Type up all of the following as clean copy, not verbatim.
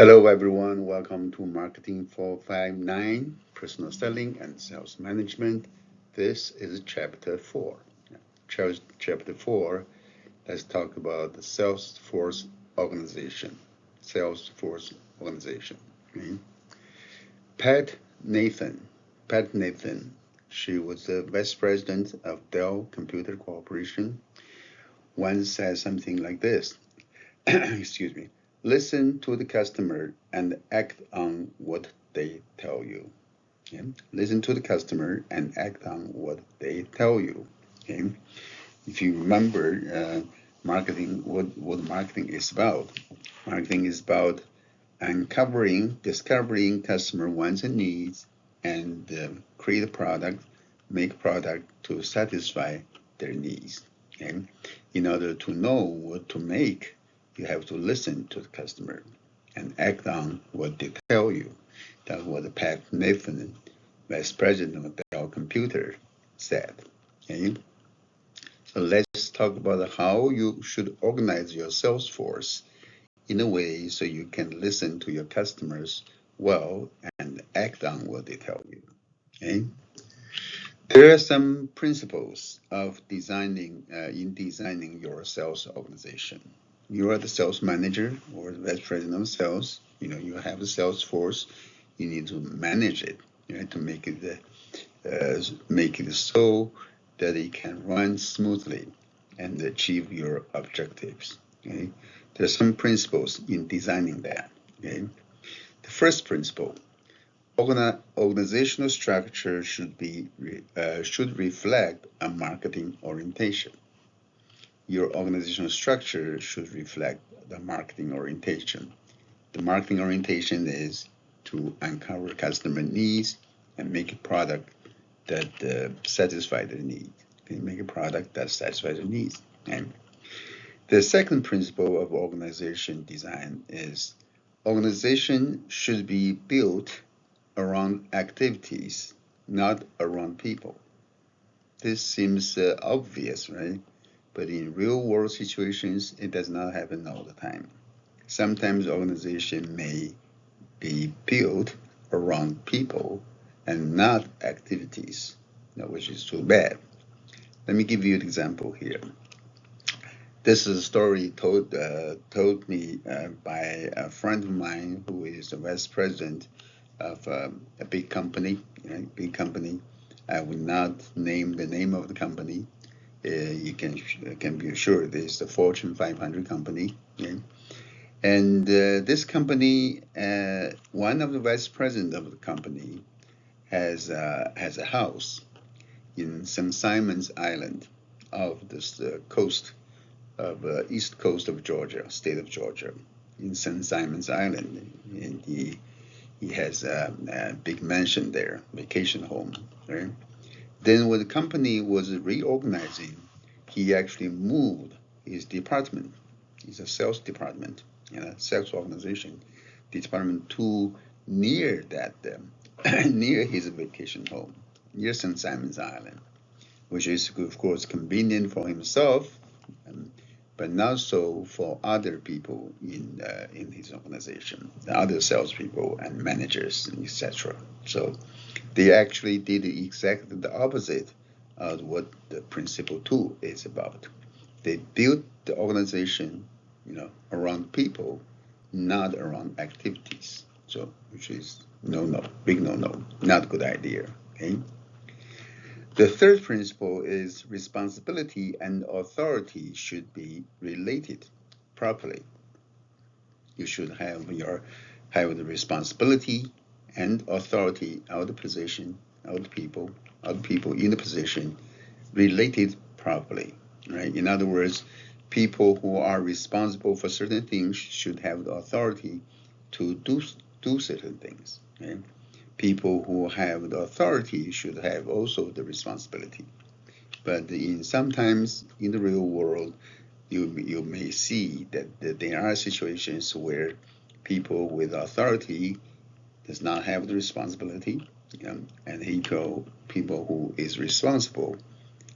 Hello, everyone. Welcome to Marketing 459 Personal Selling and Sales Management. This is Chapter 4. Chapter 4, let's talk about the Salesforce organization. Salesforce organization. Okay. Pat Nathan, she was the vice president of Dell Computer Corporation, once said something like this. Excuse me. Listen to the customer and act on what they tell you. Okay? Listen to the customer and act on what they tell you. Okay? If you remember, marketing, what marketing is about. Marketing is about discovering customer wants and needs, and create a product, make a product to satisfy their needs. Okay? In order to know what to make, you have to listen to the customer and act on what they tell you. That's what Pat Nathan, vice president of Dell Computer, said. Okay? So let's talk about how you should organize your sales force in a way so you can listen to your customers well and act on what they tell you. Okay? There are some principles of designing your sales organization. You are the sales manager or the vice president of sales. You have a sales force. You need to manage it. You have to make it so that it can run smoothly and achieve your objectives. Okay? There are some principles in designing that. Okay? The first principle: organizational structure should reflect a marketing orientation. Your organizational structure should reflect the marketing orientation. The marketing orientation is to uncover customer needs and make a product that satisfies their needs. Make a product that satisfies their needs. And the second principle of organization design is organization should be built around activities, not around people. This seems obvious, right? But in real world situations, it does not happen all the time. Sometimes organization may be built around people and not activities, which is too bad. Let me give you an example here. This is a story told me by a friend of mine who is the vice president of a big company. I will not name the name of the company. You can be assured this is a Fortune 500 company. Okay? And this company, one of the vice president of the company has a house in St. Simon's Island of this coast of east coast of Georgia, state of Georgia, in St. Simon's Island, and he has a big mansion there, vacation home. Right? Then when the company was reorganizing, he actually moved his department. It's a sales department, sales organization department to near that near his vacation home, near St. Simon's Island, which is of course convenient for himself, but not so for other people in his organization, the other salespeople and managers, etc. So they actually did exactly the opposite of what the principle 2 is about. They built the organization, around people, not around activities. So, which is big no, not a good idea. Okay. The third principle is responsibility and authority should be related properly. You should have the responsibility and authority of the position, of the people in the position related properly. Right? In other words, people who are responsible for certain things should have the authority to do certain things. Okay? People who have the authority should have also the responsibility. But sometimes in the real world, you may see that there are situations where people with authority does not have the responsibility, and people who is responsible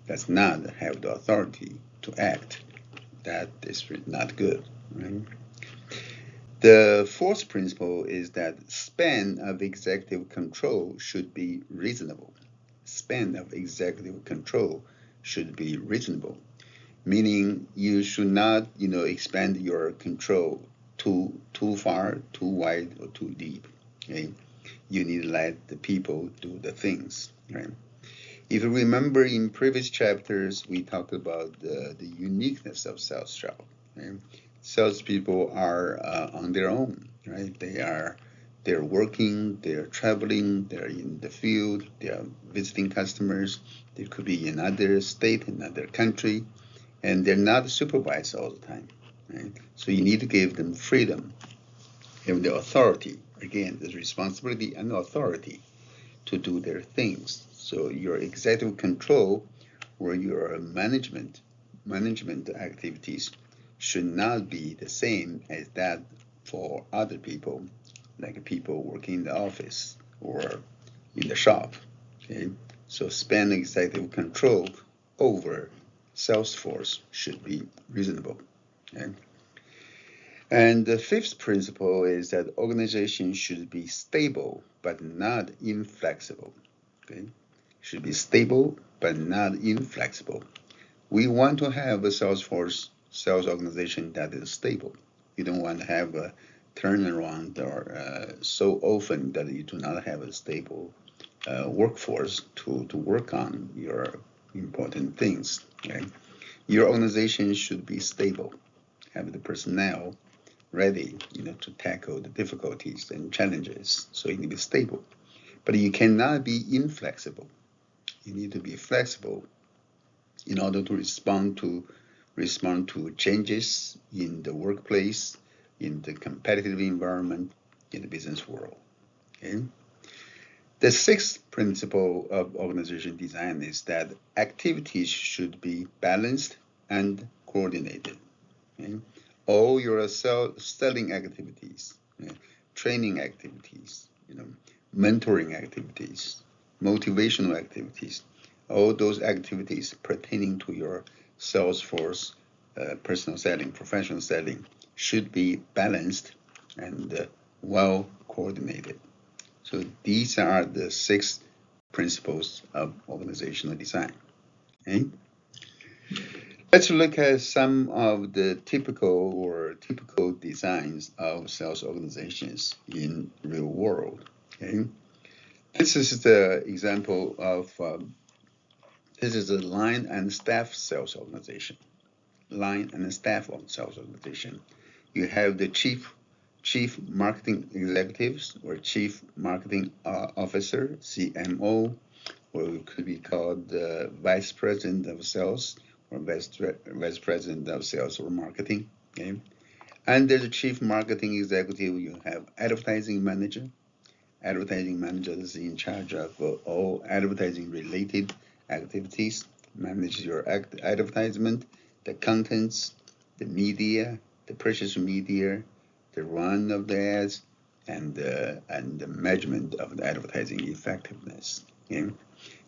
does not have the authority to act. That is not good. Right? The fourth principle is that span of executive control should be reasonable. Span of executive control should be reasonable, meaning you should not, expand your control too far, too wide, or too deep. Okay, you need to let the people do the things. Right. If you remember in previous chapters, we talked about the uniqueness of sales job. Right? Salespeople are on their own, right? They're working, they're traveling, they're in the field, they're visiting customers. They could be in another state, another country, and they're not supervised all the time. Right? So you need to give them freedom, give them the authority. Again, the responsibility and authority to do their things. So your executive control or your management activities should not be the same as that for other people, like people working in the office or in the shop. Okay, so span executive control over sales force should be reasonable. Okay? And the fifth principle is that organization should be stable but not inflexible. Okay, should be stable but not inflexible. We want to have a sales organization that is stable. You don't want to have a turnaround or so often that you do not have a stable workforce to work on your important things. Okay? Your organization should be stable, have the personnel ready, to tackle the difficulties and challenges. So you need to be stable, but you cannot be inflexible. You need to be flexible in order to respond to changes in the workplace, in the competitive environment, in the business world. Okay? The sixth principle of organization design is that activities should be balanced and coordinated. Okay? All your selling activities, training activities, mentoring activities, motivational activities, all those activities pertaining to your sales force, personal selling, professional selling should be balanced and well coordinated. So these are the 6 principles of organizational design. Okay? Let's look at some of the typical designs of sales organizations in real world. Okay? This is the example of this is a line and staff sales organization. Line and staff sales organization. You have the chief marketing executives or chief marketing officer, CMO, or it could be called the vice president of sales or vice president of sales or marketing. Okay? Under the chief marketing executive, you have advertising manager. Advertising manager is in charge of all advertising related activities, manage your advertisement, the contents, the media, the purchase media, the run of the ads, and the measurement of the advertising effectiveness. Okay?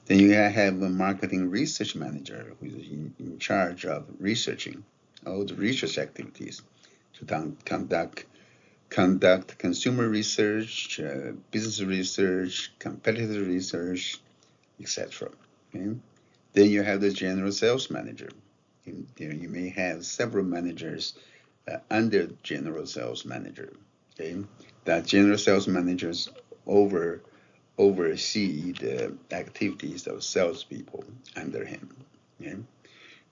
Then you have a marketing research manager who is in charge of researching all the research activities to conduct consumer research, business research, competitive research, etc. Okay? Then you have the general sales manager. You may have several managers under general sales manager. Okay? That general sales managers oversee the activities of salespeople under him. Okay?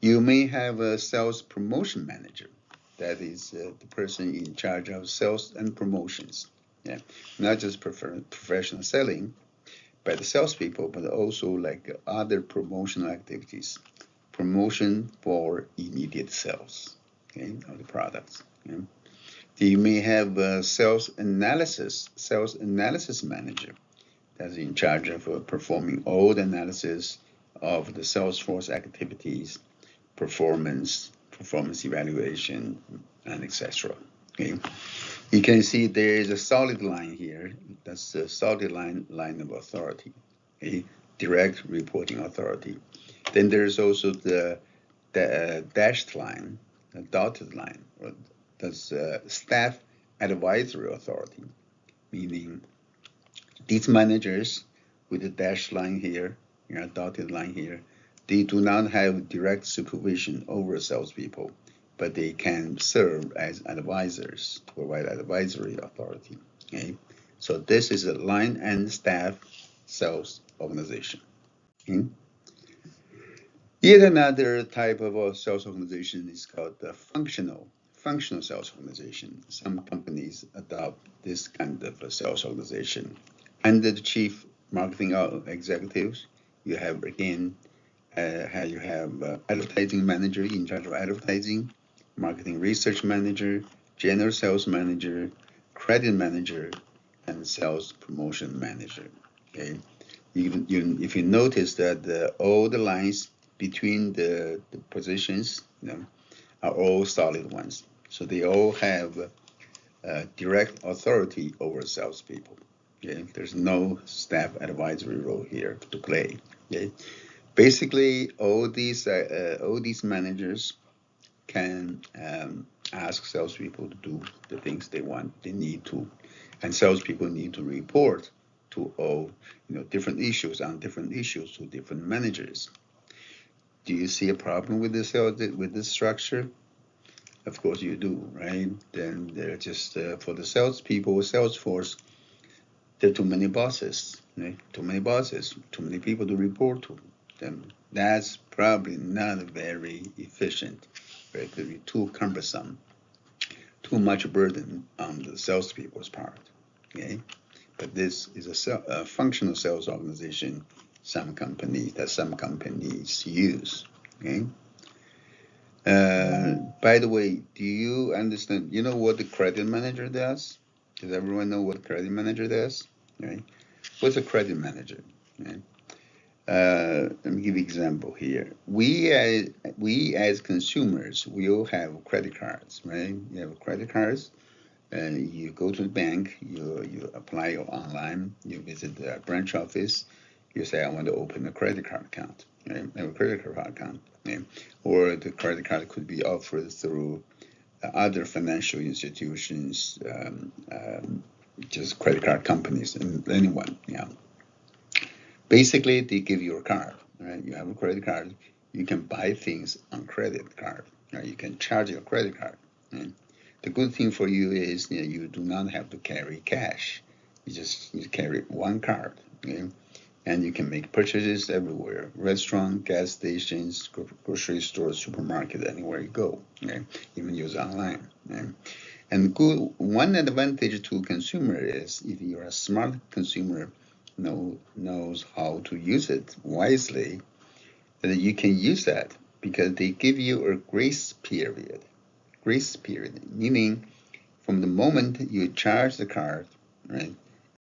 You may have a sales promotion manager. That is the person in charge of sales and promotions. Yeah, not just professional selling by the salespeople, but also like other promotional activities. Promotion for immediate sales, okay, of the products. Okay? You may have a sales analysis manager that's in charge of performing all the analysis of the sales force activities, performance evaluation, and etc. Okay, you can see there is a solid line here. That's a solid line of authority, okay? Direct reporting authority. Then there's also the dashed line, a dotted line. That's staff advisory authority, meaning these managers with the dashed line here, dotted line here, they do not have direct supervision over salespeople, but they can serve as advisors to provide advisory authority. Okay, so this is a line and staff sales organization. Okay? Yet another type of a sales organization is called the functional sales organization. Some companies adopt this kind of a sales organization. Under the chief marketing executives, you have again, you have advertising manager in charge of advertising, marketing research manager, general sales manager, credit manager, and sales promotion manager. Okay, if you notice that all the lines between the positions, are all solid ones. So they all have direct authority over salespeople. Okay? There's no staff advisory role here to play. Okay? Basically, all these managers can ask salespeople to do the things they need to, and salespeople need to report to all different issues to different managers. Do you see a problem with this structure? Of course you do, right? Then they're just for the salespeople, sales force, there are too many bosses, right? Too many people to report to. Then that's probably not very efficient, right? Could be too cumbersome, too much burden on the salespeople's part. Okay, but this is a functional sales organization. Some companies use. Okay. By the way, do you understand? You know what the credit manager does? Does everyone know what credit manager does? Right? What's a credit manager? Right? Let me give you an example here. We as consumers, we all have credit cards, right? You have credit cards, and you go to the bank, you apply online, you visit the branch office, you say, I want to open a credit card account, right? I have a credit card account, right? Or the credit card could be offered through other financial institutions, just credit card companies, and anyone, yeah. Basically, they give you a card, right? You have a credit card, you can buy things on credit card, right? You can charge your credit card, right? The good thing for you is you do not have to carry cash. You carry one card, okay? And you can make purchases everywhere: restaurant, gas stations, grocery stores, supermarket, anywhere you go. Okay? Even use online. Okay? And one advantage to consumer is if you're a smart consumer, knows how to use it wisely, then you can use that because they give you a grace period. Grace period, meaning from the moment you charge the card, right,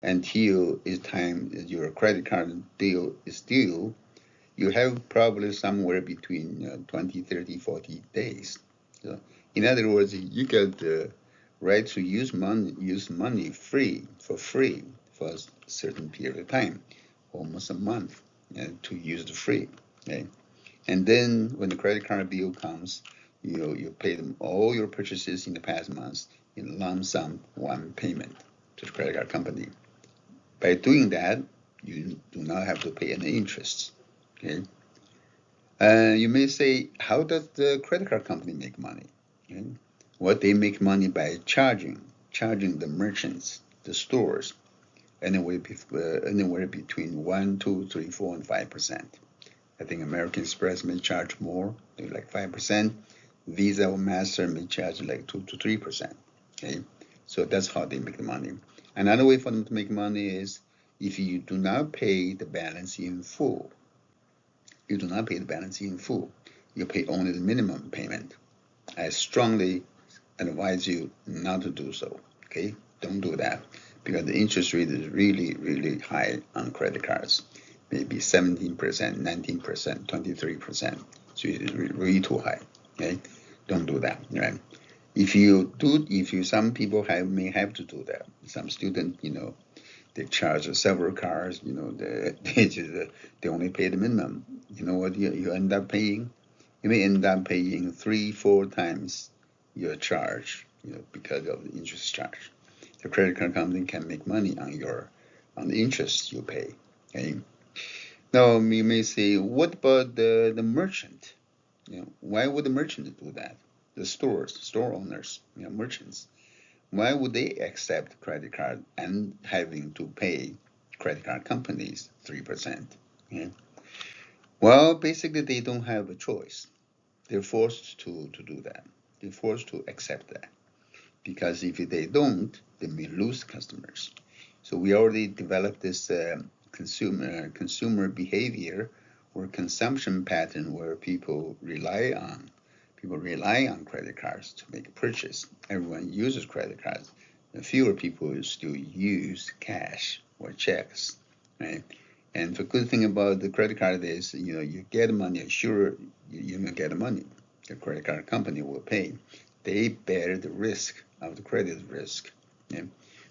until it's time your credit card deal is due, you have probably somewhere between 20, 30, 40 days. So, in other words, you get the right to use money for free for a certain period of time, almost a month, to use the free. Okay? And then when the credit card bill comes, you pay them all your purchases in the past months in lump sum one payment to the credit card company. By doing that, you do not have to pay any interest. Okay. You may say, how does the credit card company make money? Okay. Well, they make money by charging the merchants, the stores, anywhere between 1, 2, 3, 4, and 5%. I think American Express may charge more, like 5%. Visa or Master may charge like 2 to 3%. Okay, so that's how they make the money. Another way for them to make money is if you do not pay the balance in full. You do not pay the balance in full. You pay only the minimum payment. I strongly advise you not to do so. Okay, don't do that because the interest rate is really, really high on credit cards. Maybe 17%, 19%, 23%. So it's really too high. Okay, don't do that. Right? Some people may have to do that. Some students, they charge several cards. They only pay the minimum. You know what you end up paying? You may end up paying 3, 4 times your charge because of the interest charge. The credit card company can make money on the interest you pay. Okay. Now you may say, what about the merchant? Why would the merchant do that? The store owners, merchants. Why would they accept credit card and having to pay credit card companies 3%? Okay? Well, basically they don't have a choice. They're forced to do that. They're forced to accept that. Because if they don't, they may lose customers. So we already developed this consumer behavior or consumption pattern where people rely on credit cards to make a purchase. Everyone uses credit cards. And fewer people still use cash or checks, right? And the good thing about the credit card is, you get money, sure, you're gonna get the money. The credit card company will pay. They bear the risk of the credit risk. Yeah?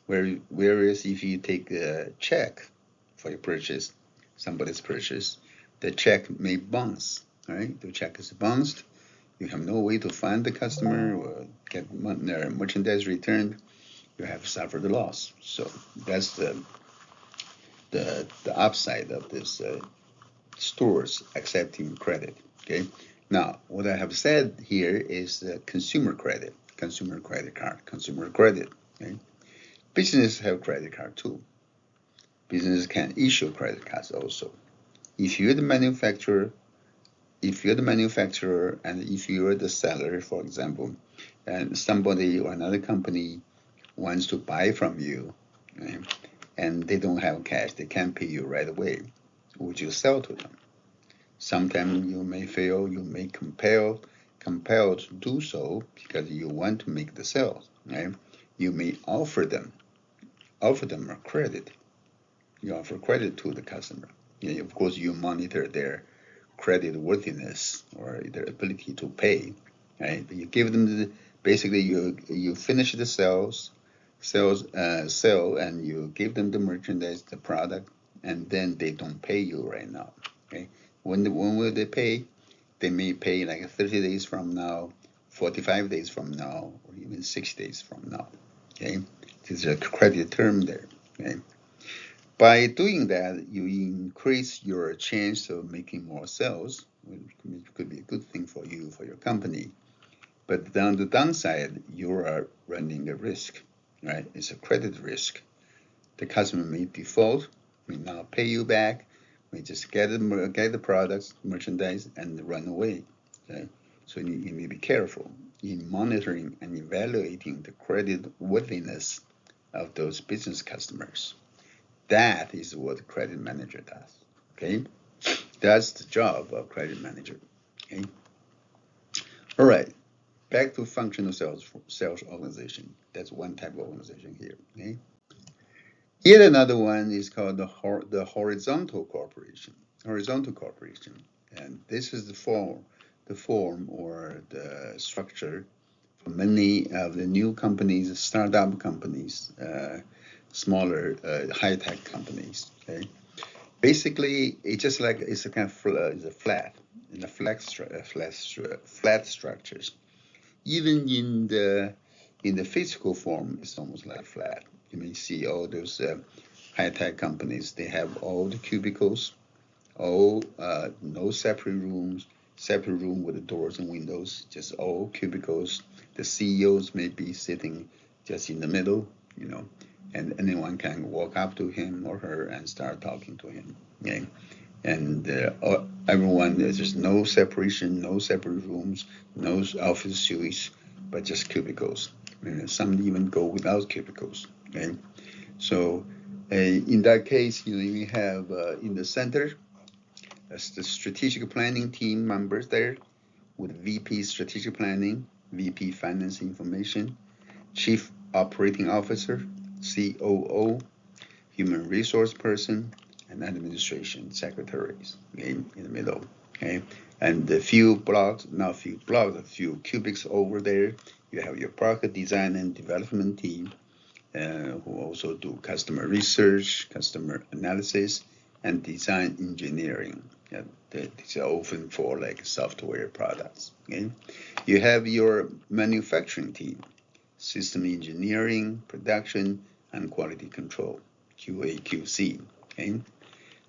Whereas if you take a check for your purchase, somebody's purchase, the check may bounce, right? The check is bounced. You have no way to find the customer or get their merchandise returned. You have suffered a loss. So that's the upside of this stores accepting credit. Okay. Now, what I have said here is consumer credit card, consumer credit. Okay? Business have credit card too. Business can issue credit cards also. If you're the manufacturer, and if you're the seller, for example, and somebody or another company wants to buy from you, okay, and they don't have cash, they can't pay you right away, would you sell to them? Sometimes you may feel you may compelled to do so because you want to make the sales. Right? You may offer them a credit. You offer credit to the customer. Of course, you monitor their credit worthiness or their ability to pay. Right? You give them basically you finish the sale, and you give them the merchandise, the product, and then they don't pay you right now. Okay? When will they pay? They may pay like 30 days from now, 45 days from now, or even 6 days from now. Okay, there's a credit term there. Okay, by doing that, you increase your chance of making more sales, which could be a good thing for you, for your company. But on the downside, you are running a risk, right? It's a credit risk. The customer may default, may not pay you back, may just get the products, merchandise, and run away. Okay? So you need to be careful in monitoring and evaluating the credit worthiness of those business customers. That is what the credit manager does. Okay, that's the job of credit manager. Okay. All right. Back to functional sales organization. That's one type of organization here. Okay. Yet another one is called the horizontal corporation. Horizontal corporation, and this is the form or the structure for many of the new companies, startup companies, smaller high-tech companies. Okay, basically it's just like it's a kind of it's a flat structures. Even in the physical form, it's almost like flat. You may see all those high-tech companies. They have all the cubicles, no separate rooms, separate room with the doors and windows, just all cubicles. The CEOs may be sitting just in the middle, and anyone can walk up to him or her and start talking to him. Okay? And everyone, there's just no separation, no separate rooms, no office suites, but just cubicles. Some even go without cubicles. Okay, so in that case, you have in the center, that's the strategic planning team members there, with VP strategic planning, VP finance information, chief operating officer, COO, human resource person, and administration secretaries in the middle. Okay, and a few cubics over there, you have your product design and development team, who also do customer research, customer analysis, and design engineering. Yeah, these are often for like software products. Okay, you have your manufacturing team. system engineering, production, and quality control, QA, QC. Okay?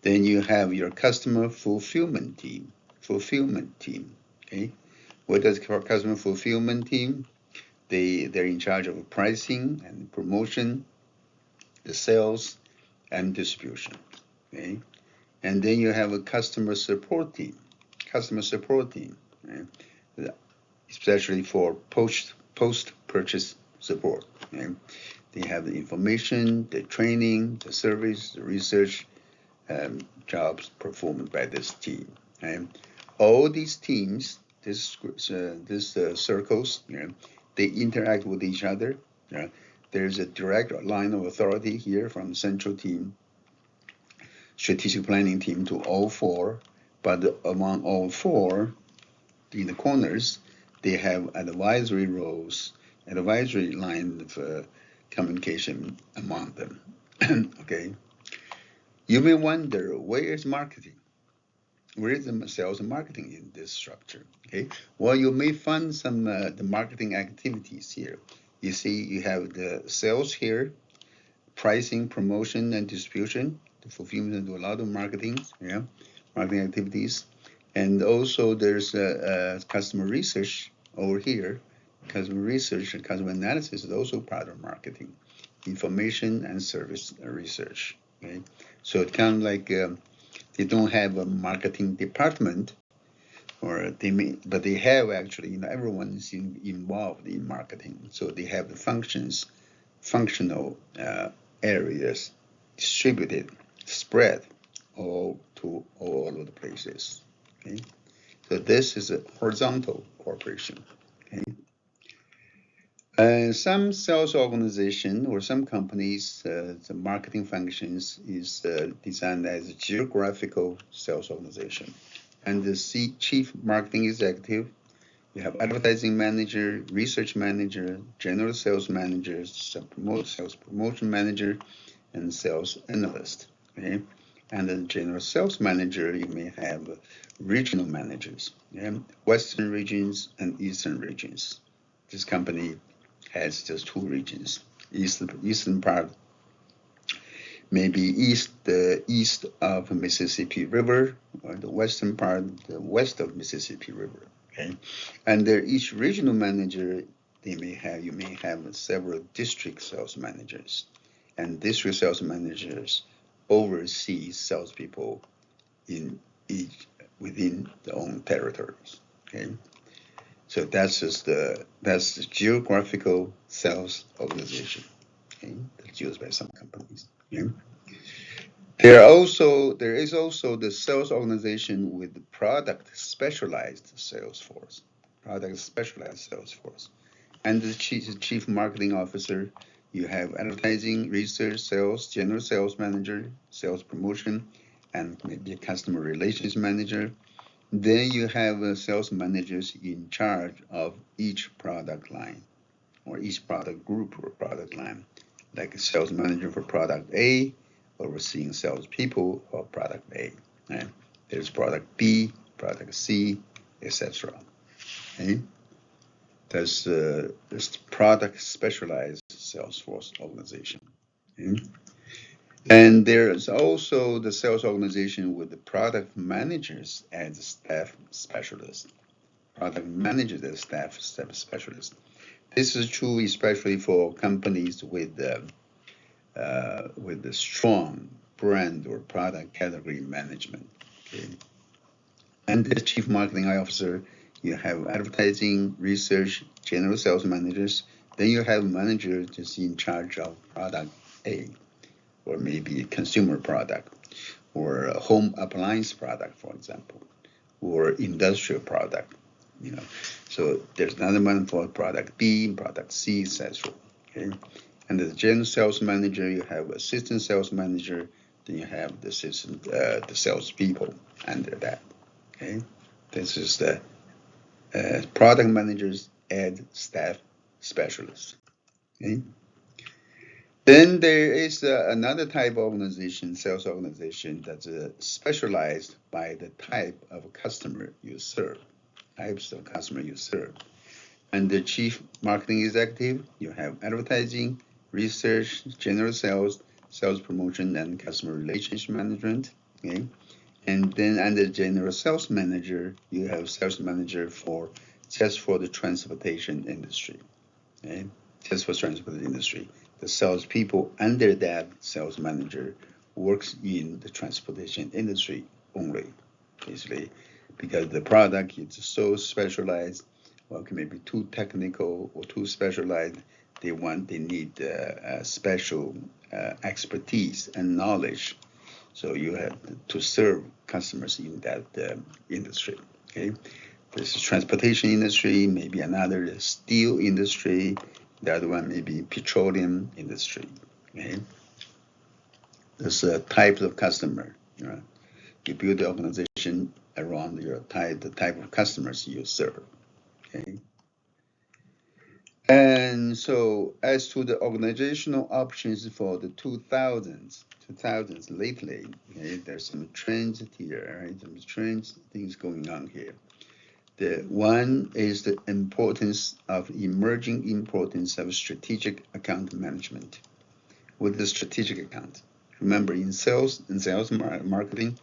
Then you have your customer fulfillment team. Okay? What does customer fulfillment team? They're in charge of pricing and promotion, the sales and distribution. Okay? And then you have a customer support team. Right? Especially for post-purchase support. Okay? They have the information, the training, the service, the research, jobs performed by this team. Okay? All these teams, these circles, they interact with each other. There's a direct line of authority here from the central team, strategic planning team, to all four. But among all four, in the corners, they have advisory roles, advisory line of communication among them. Okay. You may wonder, where is marketing? Where is the sales and marketing in this structure? Okay. Well, you may find some the marketing activities here. You see, you have the sales here, pricing, promotion, and distribution. The fulfillment do a lot of marketing, marketing activities, and also there's customer research over here. Customer research and customer analysis is also part of marketing, information and service research. Okay, so it's kind of like they don't have a marketing department, or but they have actually, everyone is involved in marketing, so they have the functional areas distributed, spread all of the places. Okay, so this is a horizontal corporation. Okay, some sales organization or some companies, the marketing functions is designed as a geographical sales organization, and the chief marketing executive. You have advertising manager, research manager, general sales manager, sales promotion manager, and sales analyst. Okay, and the general sales manager, you may have regional managers, western regions and eastern regions. This company has just two regions. Eastern part, maybe east of Mississippi River, or the western part, the west of Mississippi River. Okay, and each regional manager, you may have several district sales managers, and district sales managers oversee salespeople within their own territories. Okay, so that's the geographical sales organization. Okay, that's used by some companies. Okay? There is also the sales organization with the product specialized sales force. And the chief marketing officer. You have advertising, research, sales, general sales manager, sales promotion, and maybe a customer relations manager. Then you have sales managers in charge of each product line, or each product group or product line, like a sales manager for product A, overseeing salespeople for product A. Right? There's product B, product C, etc. Okay? That's product specialized sales force organization. Okay? And there's also the sales organization with the product managers as staff specialists. Product managers as staff specialists. This is true especially for companies with the strong brand or product category management. Okay? And the chief marketing officer, you have advertising, research, general sales managers. Then you have managers just in charge of product A, or maybe a consumer product, or a home appliance product, for example, or industrial product. So there's another one for product B, product C, etc. Okay, and the general sales manager, you have assistant sales manager, then you have the sales people under that. Okay, this is the product managers and staff specialists. Okay. Then there is another type of organization, sales organization, that's specialized by the type of customer you serve. Under Chief Marketing Executive, you have advertising, research, general sales, sales promotion, and customer relationship management. Okay. And then under General Sales Manager, you have Sales Manager just for the transportation industry. Okay. Just for transportation industry. The salespeople under that sales manager works in the transportation industry only, basically, because the product is so specialized, or maybe too technical or too specialized. They need special expertise and knowledge. So you have to serve customers in that industry. Okay, this is transportation industry, maybe another steel industry. The other one may be petroleum industry. Okay, there's types of customer. You build the organization around the type of customers you serve. Okay. And so as to the organizational options for the 2000s lately, okay, there's some trends here, right? Some trends, things going on here. The one is the emerging importance of strategic account management. What is strategic account? Remember, in sales marketing,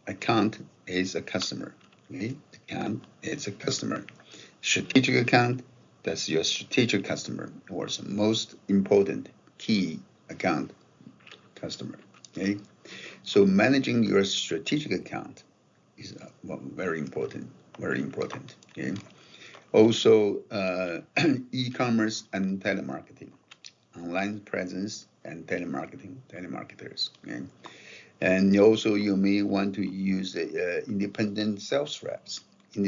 account is a customer. Okay? Account is a customer. Strategic account, that's your strategic customer, or the most important key account customer. Okay? So managing your strategic account is very important. Very important. Okay. Also, e-commerce and telemarketing, online presence and telemarketers. Okay. And also, you may want to use independent sales rep, and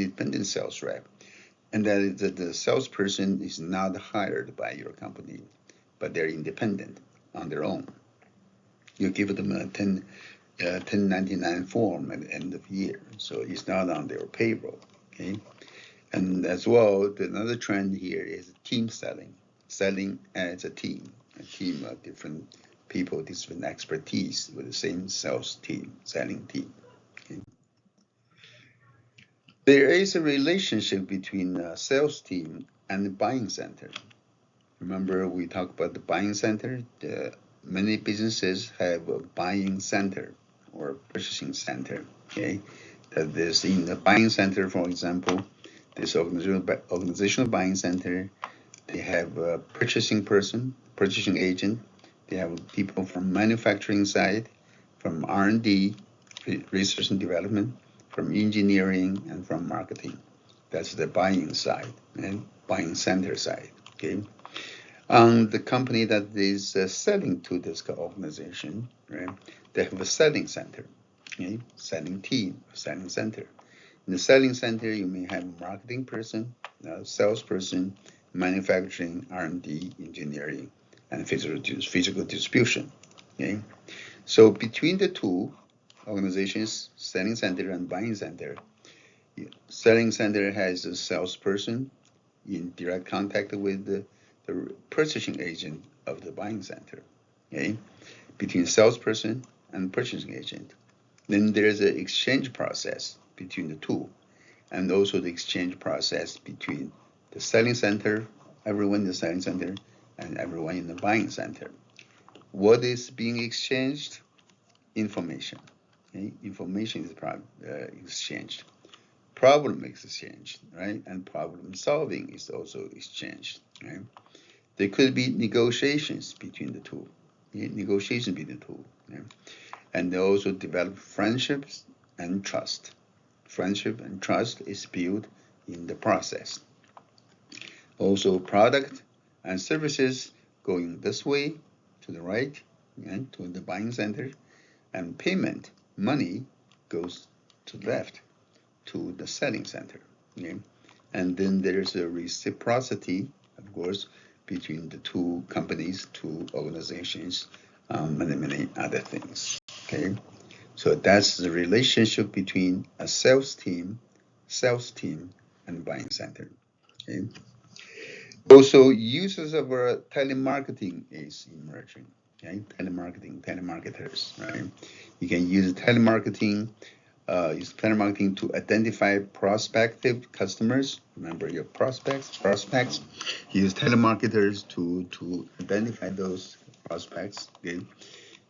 that is that the salesperson is not hired by your company, but they're independent on their own. You give them a 1099 form at the end of the year, so it's not on their payroll. Okay, and as well, another trend here is team selling as a team of different people, different expertise with the same selling team. Okay. There is a relationship between the sales team and the buying center. Remember, we talked about the buying center. Many businesses have a buying center or purchasing center. Okay, that is in the buying center, for example, this organizational buying center. They have a purchasing agent. They have people from manufacturing side, from R&D, research and development, from engineering, and from marketing. That's the buying side and buying center side. Okay. The company that is selling to this organization, right? They have a selling center, okay? Selling team, selling center. In the selling center, you may have a marketing person, a salesperson, manufacturing, R&D, engineering, and physical distribution. Okay, so between the two organizations, selling center and buying center, selling center has a salesperson in direct contact with the purchasing agent of the buying center. Okay, between salesperson and purchasing agent. Then there's an exchange process between the two, and also the exchange process between the selling center, everyone in the selling center, and everyone in the buying center. What is being exchanged? Information. Okay? Information is exchanged. Problem is exchanged, right? And problem solving is also exchanged, right? There could be negotiations between the two. Yeah? And they also develop friendships and trust. Friendship and trust is built in the process. Also, product and services going this way to the right, and to the buying center, and payment, money, goes to the left to the selling center. Okay? And then there's a reciprocity, of course, between the two companies, two organizations, and many other things. Okay, so that's the relationship between a sales team, and buying center. Okay. Also, uses of telemarketing is emerging. Okay, telemarketers, right? You can use telemarketing Use telemarketing to identify prospective customers. Remember your prospects. Use telemarketers to identify those prospects. Okay.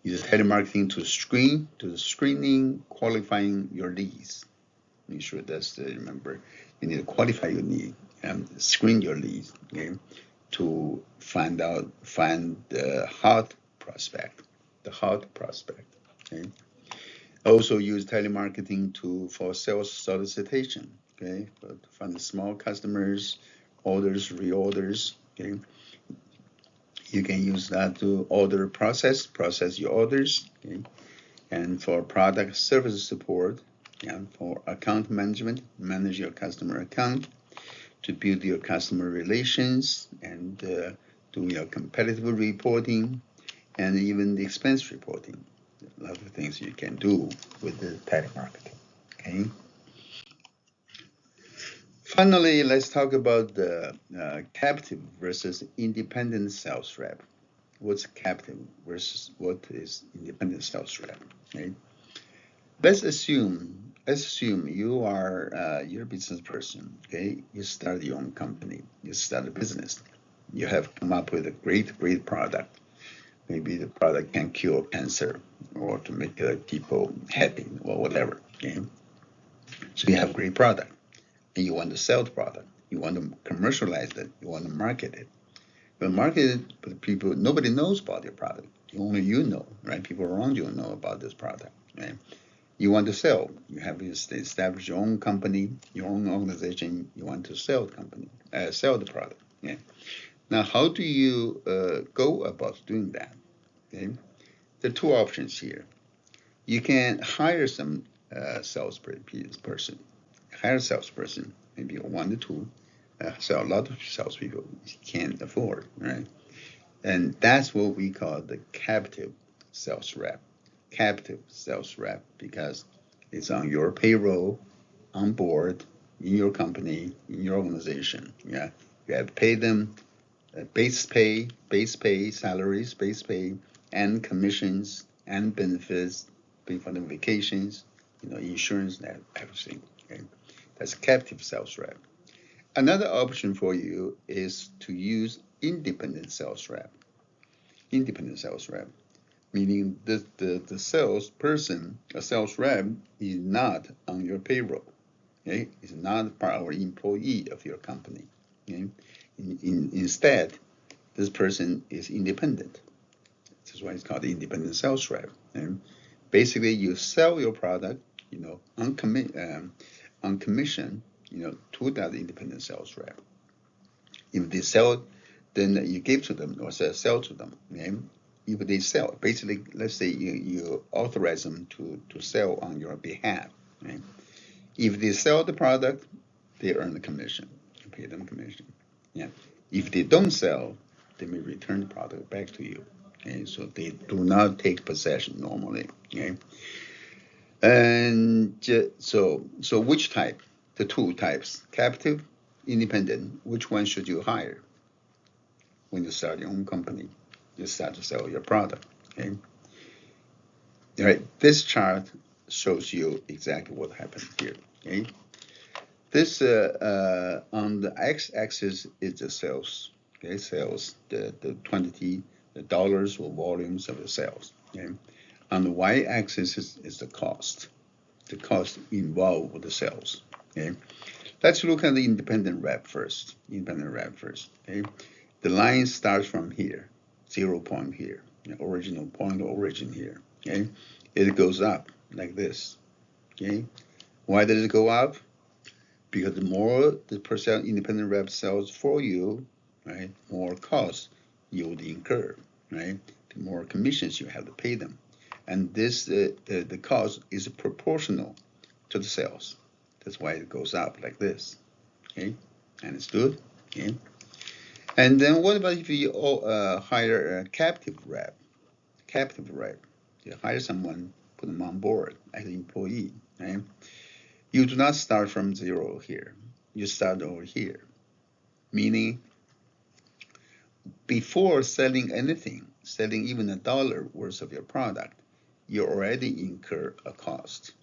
Use telemarketing to screening, qualifying your leads. Make sure that's remember, you need to qualify your lead and screen your leads, okay, to find the hot prospect, okay. Also use telemarketing for sales solicitation, okay, to find the small customers, orders, reorders, okay. You can use that to process your orders, okay. And for product service support, and for account management, manage your customer account, to build your customer relations, and do your competitive reporting, and even the expense reporting. A lot of things you can do with the telemarketing. Okay. Finally, let's talk about the captive versus independent sales rep. What's captive versus what is independent sales rep? Okay. Let's assume you're a business person. Okay, you start your own company, you start a business, you have come up with a great product. Maybe the product can cure cancer or to make people happy or whatever. Okay, so you have a great product and you want to sell the product, you want to commercialize it, you want to market it. But market it, but people, nobody knows about your product. Only you know, right? People around you know about this product, right? You want to sell. You have to establish your own company, your own organization. You want to sell the company, sell the product. Yeah. Now, how do you go about doing that? Okay. There are two options here. You can hire some salesperson. Hire a salesperson, maybe one or two. So a lot of salespeople can't afford, right? And that's what we call the captive sales rep. Captive sales rep, because it's on your payroll, on board, in your company, in your organization. Yeah, you have to pay them base pay, salaries, base pay, and commissions and benefits, pay for the vacations, insurance, and everything. Okay, that's captive sales rep. Another option for you is to use independent sales rep. Independent sales rep, meaning the salesperson, a sales rep, is not on your payroll. Okay, is not part or employee of your company. Okay, instead, this person is independent. That's why it's called independent sales rep. And basically, you sell your product, on commission, to that independent sales rep. If they sell, then you give to them or sell to them. Okay? If they sell, basically, let's say you authorize them to sell on your behalf. Right? If they sell the product, they earn the commission. You pay them commission. Yeah. If they don't sell, they may return the product back to you. Okay, so they do not take possession normally. Okay. And so which type? The two types, captive, independent. Which one should you hire when you start your own company? You start to sell your product. Okay. All right. This chart shows you exactly what happened here. Okay. This on the x-axis is the sales. Okay, sales, the quantity, the dollars or volumes of the sales. Okay. On the y-axis is the cost involved with the sales. Okay. Let's look at the independent rep first. Okay. The line starts from here, 0 point here, the original point of origin here. Okay. It goes up like this. Okay. Why does it go up? Because the more the percent independent rep sells for you, right, more costs you would incur, right? The more commissions you have to pay them, and this the cost is proportional to the sales. That's why it goes up like this. Okay, understood? Okay. And then what about if you hire a captive rep? You hire someone, put them on board as an employee, right? You do not start from 0 here. You start over here, meaning before selling anything, selling even $1 worth of your product, you already incur a cost.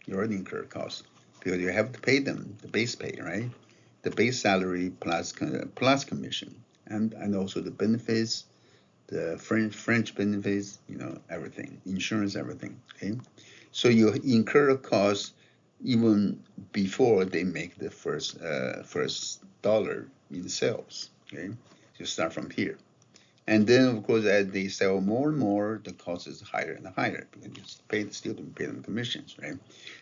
You already incur costs because you have to pay them the base pay, right? The base salary plus commission, and also the benefits, the French benefits, everything, insurance, everything. Okay, so you incur costs even before they make the first dollar in sales. Okay, you start from here. And then, of course, as they sell more and more, the cost is higher and higher because you still don't pay them commissions, right?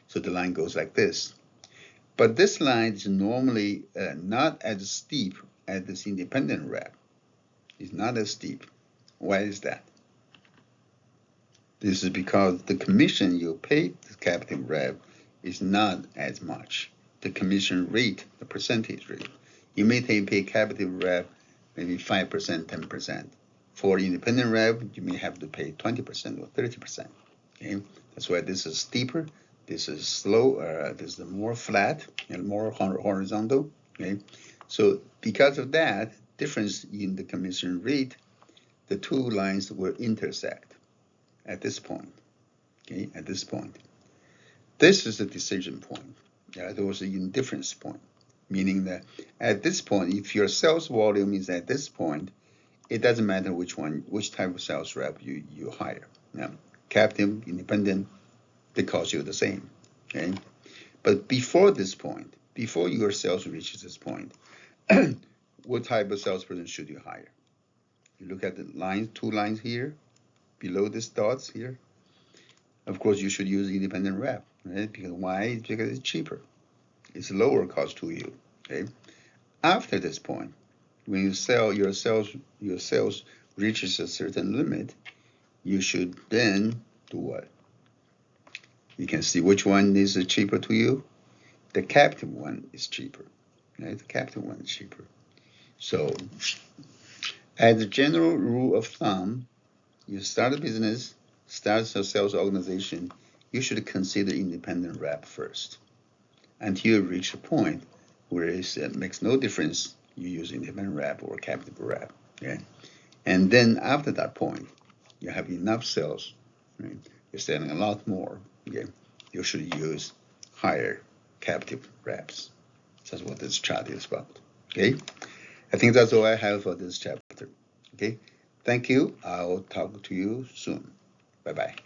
So the line goes like this. But this line is normally not as steep as this independent rep. It's not as steep. Why is that? This is because the commission you pay the captive rep is not as much. The commission rate, the percentage rate. You may pay captive rep maybe 5%, 10%. For independent rep, you may have to pay 20% or 30%. Okay, that's why this is steeper. This is slow. This is more flat and more horizontal. Okay, so because of that difference in the commission rate, the two lines will intersect at this point. Okay, at this point, this is the decision point. There was an indifference point, meaning that at this point, if your sales volume is at this point, it doesn't matter which type of sales rep you hire. Now, captive, independent, they cost you the same. Okay, but before this point, before your sales reaches this point, what type of salesperson should you hire? You look at the lines, two lines here, below these dots here. Of course, you should use independent rep, right? Because why? Because it's cheaper. It's lower cost to you. Okay. After this point, when you sell your sales reaches a certain limit, you should then do what? You can see which one is cheaper to you. The captive one is cheaper. Right? The captive one is cheaper. So, as a general rule of thumb, you start a business, start a sales organization, you should consider independent rep first until you reach a point where it makes no difference you use independent rep or captive rep. Okay? And then after that point, you have enough sales, right? You're selling a lot more. Okay? You should use higher captive reps. That's what this chart is about. Okay? I think that's all I have for this chapter. Okay? Thank you. I'll talk to you soon. Bye-bye.